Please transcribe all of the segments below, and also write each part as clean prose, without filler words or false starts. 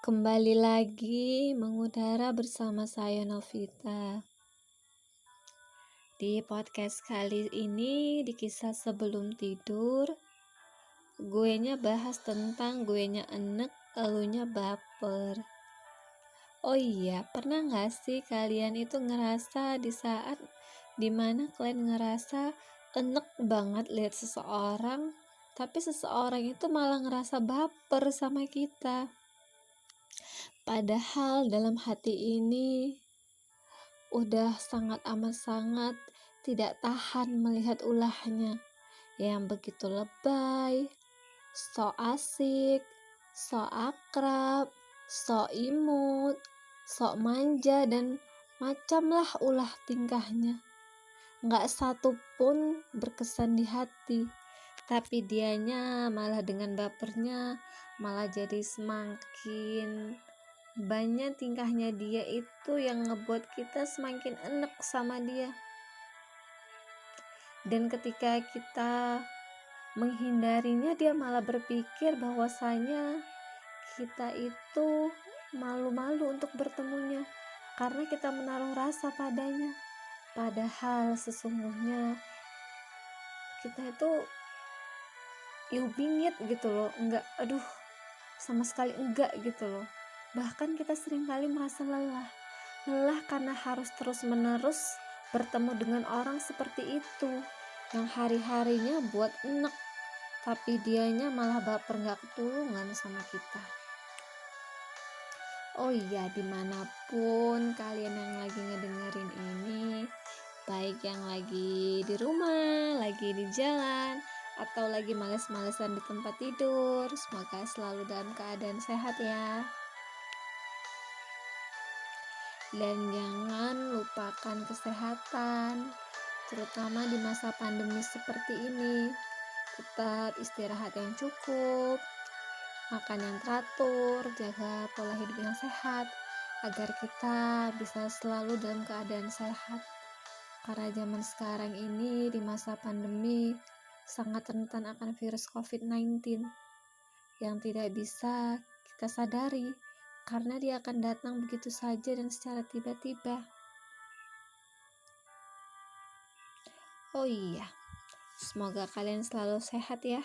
Kembali lagi mengudara bersama saya Novita. Di podcast kali ini di kisah sebelum tidur, bahas tentang enek, elunya baper. Oh iya, pernah gak sih kalian itu ngerasa di saat dimana kalian ngerasa enek banget lihat seseorang, tapi seseorang itu malah ngerasa baper sama kita? Padahal dalam hati ini udah sangat amat sangat tidak tahan melihat ulahnya yang begitu lebay, so asik, so akrab, so imut, so manja, dan macamlah ulah tingkahnya. Nggak satu pun berkesan di hati, tapi dianya malah dengan bapernya malah jadi semakin banyak tingkahnya dia itu yang ngebuat kita semakin enek sama dia. Dan ketika kita menghindarinya, dia malah berpikir bahwasanya kita itu malu-malu untuk bertemunya karena kita menaruh rasa padanya. Padahal sesungguhnya kita itu bingit gitu loh, sama sekali enggak gitu loh. Bahkan kita seringkali merasa lelah karena harus terus-menerus bertemu dengan orang seperti itu yang hari-harinya buat enek, tapi dianya malah baper gak ketulungan sama kita. Oh iya, dimanapun kalian yang lagi ngedengerin ini, baik yang lagi di rumah, lagi di jalan, atau lagi males-malesan di tempat tidur, semoga selalu dalam keadaan sehat ya. Dan jangan lupakan kesehatan, terutama di masa pandemi seperti ini. Tetap istirahat yang cukup, makan yang teratur, jaga pola hidup yang sehat, agar kita bisa selalu dalam keadaan sehat. Karena zaman sekarang ini di masa pandemi sangat rentan akan virus COVID-19 yang tidak bisa kita sadari, karena dia akan datang begitu saja dan secara tiba-tiba. Oh iya, semoga kalian selalu sehat ya,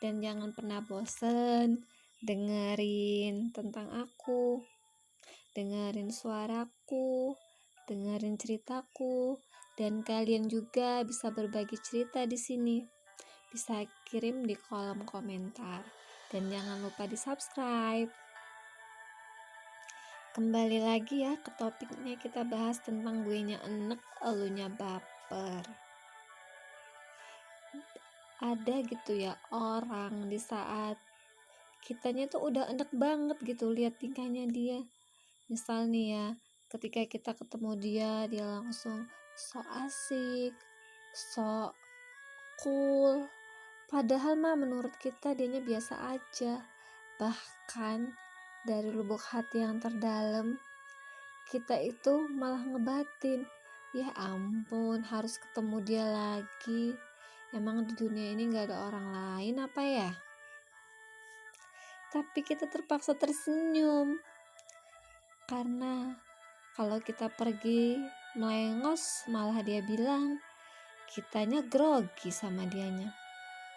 dan jangan pernah bosen dengerin tentang aku, dengerin suaraku, dengerin ceritaku, dan kalian juga bisa berbagi cerita di sini. Bisa kirim di kolom komentar, dan jangan lupa di subscribe. Kembali lagi ya ke topiknya, kita bahas tentang enek, elunya baper. Ada gitu ya orang di saat kitanya tuh udah enek banget gitu lihat tingkahnya dia. Misal nih ya, ketika kita ketemu dia langsung so asik, so cool, padahal mah menurut kita dianya biasa aja. Bahkan dari lubuk hati yang terdalam, kita itu malah ngebatin, ya ampun, harus ketemu dia lagi. Emang di dunia ini gak ada orang lain apa ya? Tapi kita terpaksa tersenyum, karena kalau kita pergi melengos, malah dia bilang kitanya grogi sama dianya.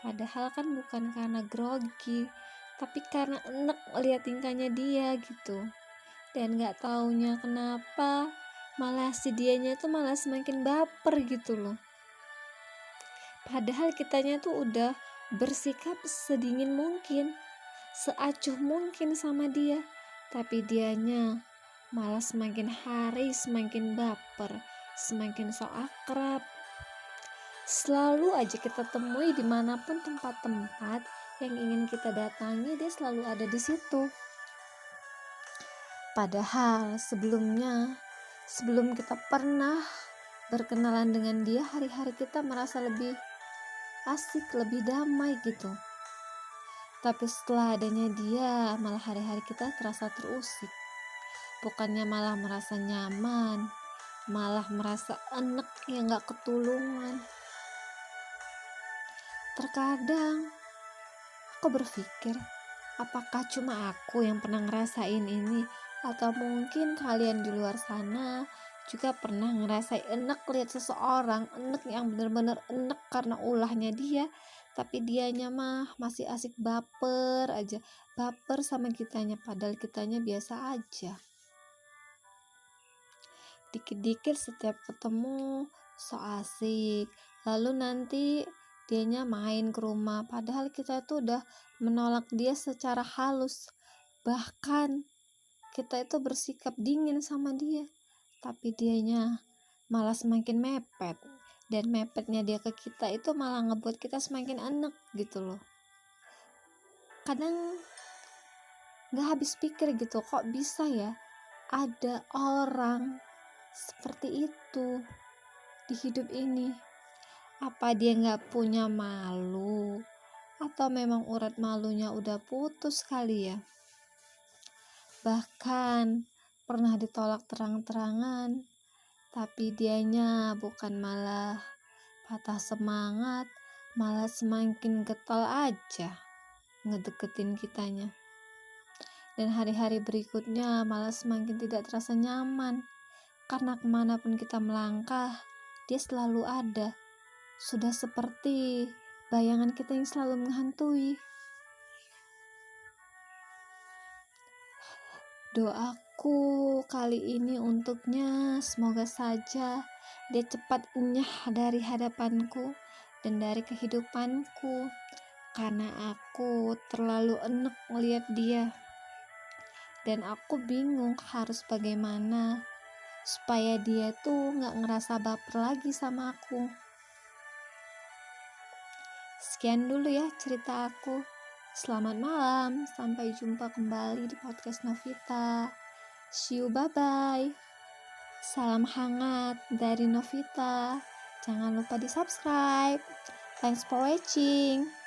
Padahal kan bukan karena grogi, tapi karena enek lihat tingkahnya dia gitu. Dan gak taunya kenapa malah si dianya tuh malah semakin baper gitu loh. Padahal kitanya tuh udah bersikap sedingin mungkin, seacuh mungkin sama dia, tapi dianya malah semakin hari semakin baper, semakin so akrab. Selalu aja kita temui dimanapun tempat-tempat yang ingin kita datangi, dia selalu ada di situ. Padahal sebelum kita pernah berkenalan dengan dia, hari-hari kita merasa lebih asik, lebih damai gitu. Tapi setelah adanya dia, malah hari-hari kita terasa terusik. Bukannya malah merasa nyaman, malah merasa enek yang gak ketulungan. Terkadang aku berpikir, Apakah cuma aku yang pernah ngerasain ini? Atau mungkin kalian di luar sana juga pernah ngerasain enek lihat seseorang, enek yang bener-bener enek karena ulahnya dia, tapi dianya mah masih asik baper aja, baper sama kitanya, padahal kitanya biasa aja. Dikit-dikit setiap ketemu so asik, lalu nanti dianya main ke rumah, padahal kita tuh udah menolak dia secara halus, bahkan kita itu bersikap dingin sama dia, tapi dianya malah semakin mepet, dan mepetnya dia ke kita itu malah ngebuat kita semakin enek gitu loh. Kadang gak habis pikir gitu, kok bisa ya ada orang seperti itu di hidup ini. Apa dia gak punya malu, atau memang urat malunya udah putus kali ya. Bahkan pernah ditolak terang-terangan, tapi dianya bukan malah patah semangat, malah semakin getol aja ngedeketin kitanya. Dan hari-hari berikutnya malah semakin tidak terasa nyaman, karena kemanapun kita melangkah, dia selalu ada. Sudah seperti bayangan kita yang selalu menghantui. Doaku kali ini untuknya, semoga saja dia cepat enyah dari hadapanku dan dari kehidupanku, karena aku terlalu enek melihat dia. Dan aku bingung harus bagaimana supaya dia tuh gak ngerasa baper lagi sama aku. Sekian dulu ya cerita aku. Selamat malam, sampai jumpa kembali di podcast Novita. See you, bye-bye. Salam hangat dari Novita. Jangan lupa di subscribe. Thanks for watching.